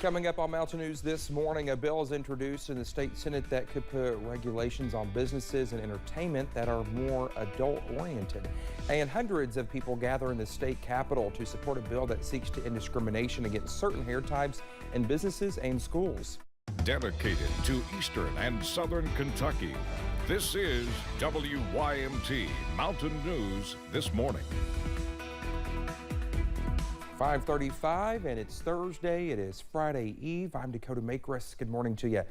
Coming up on Mountain News this morning, a bill is introduced in the state Senate that could put regulations on businesses and entertainment that are more adult-oriented. And hundreds of people gather in the state capitol to support a bill that seeks to end discrimination against certain hair types in businesses and schools. Dedicated to Eastern and Southern Kentucky, this is WYMT Mountain News this morning. 5:35 and it's Thursday. It is Friday Eve. I'm Dakota Makris. Good morning to you.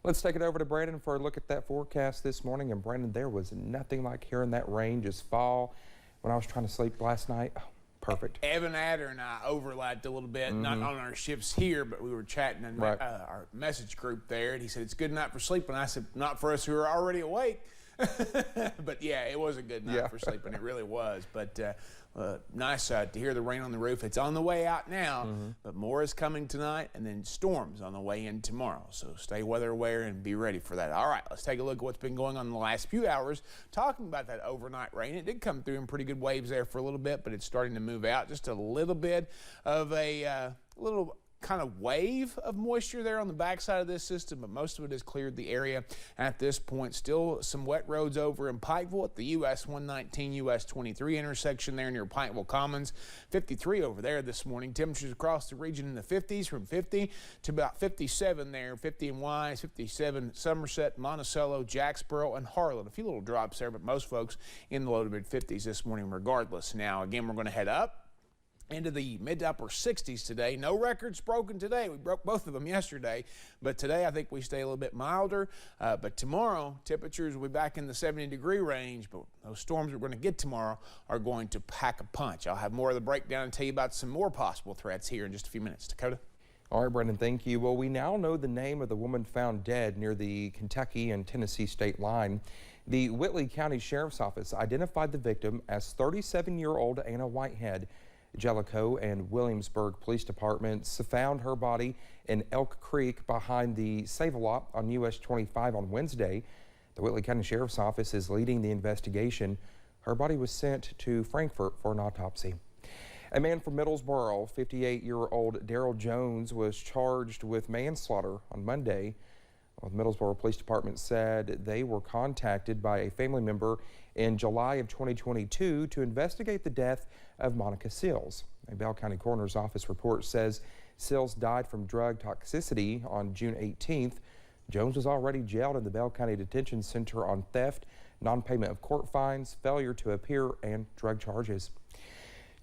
Let's take it over to Brandon for a look at that forecast this morning. And Brandon, there was nothing like hearing that rain just fall when I was trying to sleep last night. Oh, perfect. Evan Adder and I overlapped a little bit, not on our shifts here, but we were chatting in our message group there, and he said, it's a good night for sleeping. I said, not for us who are already awake. But yeah, it was a good night for sleeping. It really was. But nice to hear the rain on the roof. It's on the way out now, but more is coming tonight, and then storms on the way in tomorrow. So stay weather aware and be ready for that. All right, let's take a look at what's been going on in the last few hours. Talking about that overnight rain, it did come through in pretty good waves there for a little bit, but it's starting to move out. Just a little bit of a little kind of wave of moisture there on the backside of this system, but most of it has cleared the area at this point. Still some wet roads over in Pikeville at the US 119, US 23 intersection there near Pikeville Commons. 53 over there this morning. Temperatures across the region in the 50s, from 50 to about 57 there. 50 in Wise, 57 Somerset, Monticello, Jacksboro, and Harlan. A few little drops there, but most folks in the low to mid 50s this morning regardless. Now again, we're going to head up into the mid to upper 60s today. No records broken today. We broke both of them yesterday, but today I think we stay a little bit milder. But tomorrow, temperatures will be back in the 70-degree range, but those storms we're going to get tomorrow are going to pack a punch. I'll have more of the breakdown and tell you about some more possible threats here in just a few minutes. Dakota? All right, Brendan, thank you. Well, we now know the name of the woman found dead near the Kentucky and Tennessee state line. The Whitley County Sheriff's Office identified the victim as 37-year-old Anna Whitehead. Jellicoe and Williamsburg Police Departments found her body in Elk Creek behind the Save-A-Lot on US 25 on Wednesday. The Whitley County Sheriff's Office is leading the investigation. Her body was sent to Frankfort for an autopsy. A man from Middlesboro, 58-year-old Daryl Jones, was charged with manslaughter on Monday. Well, the Middlesboro Police Department said they were contacted by a family member in July of 2022 to investigate the death of Monica Sills. A Bell County Coroner's Office report says Sills died from drug toxicity on June 18th. Jones was already jailed in the Bell County Detention Center on theft, non-payment of court fines, failure to appear, and drug charges.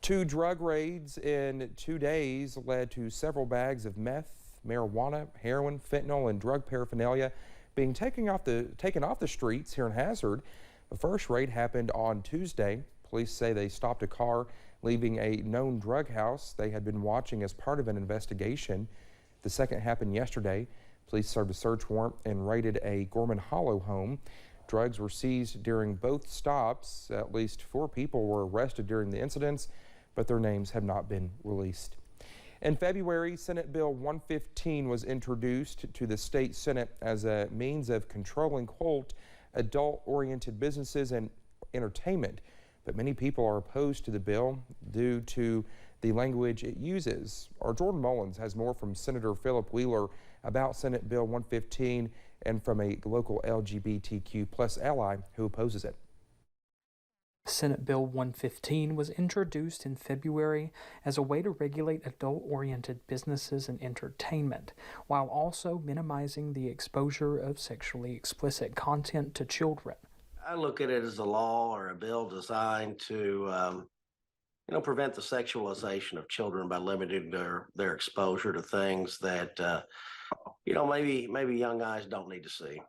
2 drug raids in 2 days led to several bags of meth, marijuana, heroin, fentanyl, and drug paraphernalia being taken off the streets here in Hazard. The first raid happened on Tuesday. Police say they stopped a car leaving a known drug house they had been watching as part of an investigation. The second happened yesterday. Police served a search warrant and raided a Gorman Hollow home. Drugs were seized during both stops. At least 4 people were arrested during the incidents, but their names have not been released. In February, Senate Bill 115 was introduced to the state Senate as a means of controlling, quote, adult-oriented businesses and entertainment. But many people are opposed to the bill due to the language it uses. Our Jordan Mullins has more from Senator Philip Wheeler about Senate Bill 115 and from a local LGBTQ plus ally who opposes it. Senate Bill 115 was introduced in February as a way to regulate adult-oriented businesses and entertainment, while also minimizing the exposure of sexually explicit content to children. I look at it as a law or a bill designed to, prevent the sexualization of children by limiting their exposure to things that, maybe young guys don't need to see.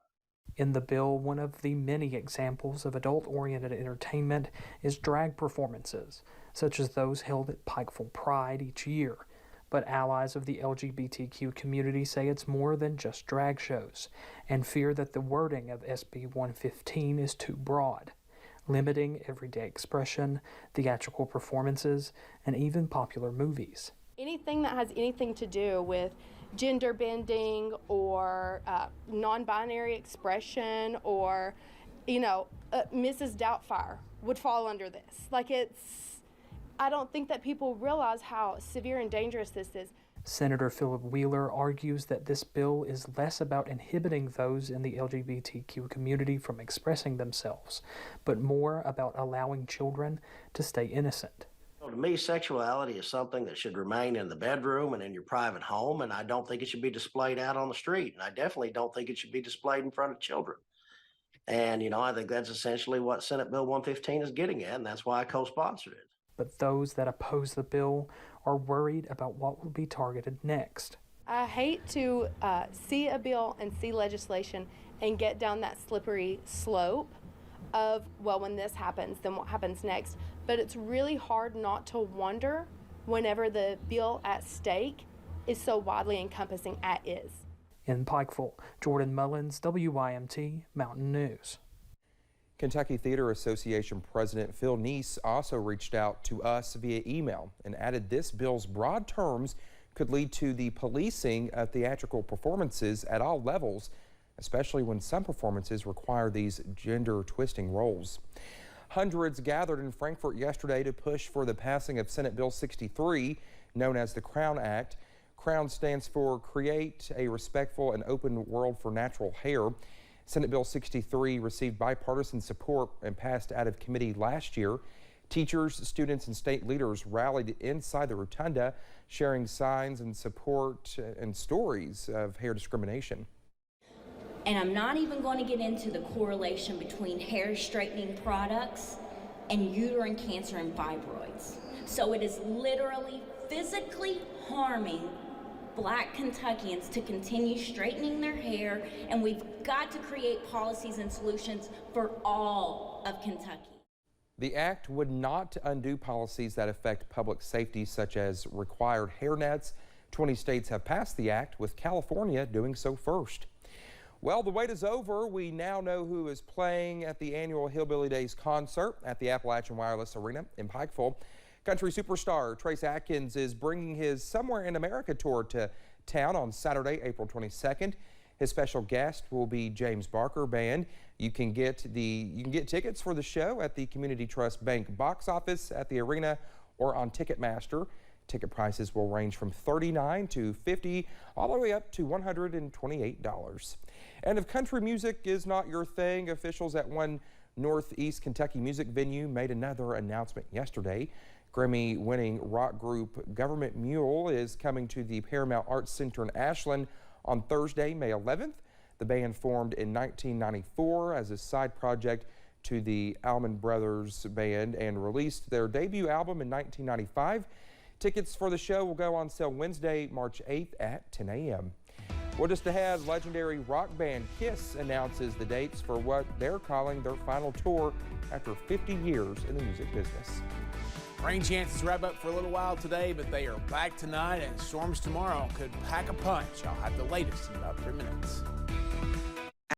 In the bill, one of the many examples of adult-oriented entertainment is drag performances, such as those held at Pikeville Pride each year. But allies of the LGBTQ community say it's more than just drag shows, and fear that the wording of SB 115 is too broad, limiting everyday expression, theatrical performances, and even popular movies. Anything that has anything to do with gender bending or non-binary expression or, Mrs. Doubtfire would fall under this. I don't think that people realize how severe and dangerous this is. Senator Philip Wheeler argues that this bill is less about inhibiting those in the LGBTQ community from expressing themselves, but more about allowing children to stay innocent. To me, sexuality is something that should remain in the bedroom and in your private home, and I don't think it should be displayed out on the street. And I definitely don't think it should be displayed in front of children. And, I think that's essentially what Senate Bill 115 is getting at, and that's why I co-sponsored it. But those that oppose the bill are worried about what will be targeted next. I hate to see a bill and see legislation and get down that slippery slope of, well, when this happens, then what happens next? But it's really hard not to wonder whenever the bill at stake is so widely encompassing as is. In Pikeville, Jordan Mullins, WYMT Mountain News. Kentucky Theater Association President Phil Neese also reached out to us via email and added this bill's broad terms could lead to the policing of theatrical performances at all levels, especially when some performances require these gender-twisting roles. Hundreds gathered in Frankfort yesterday to push for the passing of Senate Bill 63, known as the Crown Act. CROWN stands for Create a Respectful and Open World for Natural Hair. Senate Bill 63 received bipartisan support and passed out of committee last year. Teachers, students, and state leaders rallied inside the rotunda, sharing signs and support and stories of hair discrimination. And I'm not even going to get into the correlation between hair straightening products and uterine cancer and fibroids. So it is literally physically harming Black Kentuckians to continue straightening their hair, and we've got to create policies and solutions for all of Kentucky. The act would not undo policies that affect public safety, such as required hairnets. 20 states have passed the act, with California doing so first. Well, the wait is over. We now know who is playing at the annual Hillbilly Days concert at the Appalachian Wireless Arena in Pikeville. Country superstar Trace Atkins is bringing his Somewhere in America tour to town on Saturday, April 22nd. His special guest will be James Barker Band. You can get tickets for the show at the Community Trust Bank box office at the arena or on Ticketmaster. Ticket prices will range from $39 to $50, all the way up to $128. And if country music is not your thing, officials at one Northeast Kentucky music venue made another announcement yesterday. Grammy-winning rock group Government Mule is coming to the Paramount Arts Center in Ashland on Thursday, May 11th. The band formed in 1994 as a side project to the Allman Brothers Band and released their debut album in 1995. Tickets for the show will go on sale Wednesday, March 8th at 10 a.m. Well, just ahead, legendary rock band Kiss announces the dates for what they're calling their final tour after 50 years in the music business. Rain chances wrap up for a little while today, but they are back tonight, and storms tomorrow could pack a punch. I'll have the latest in about 3 minutes.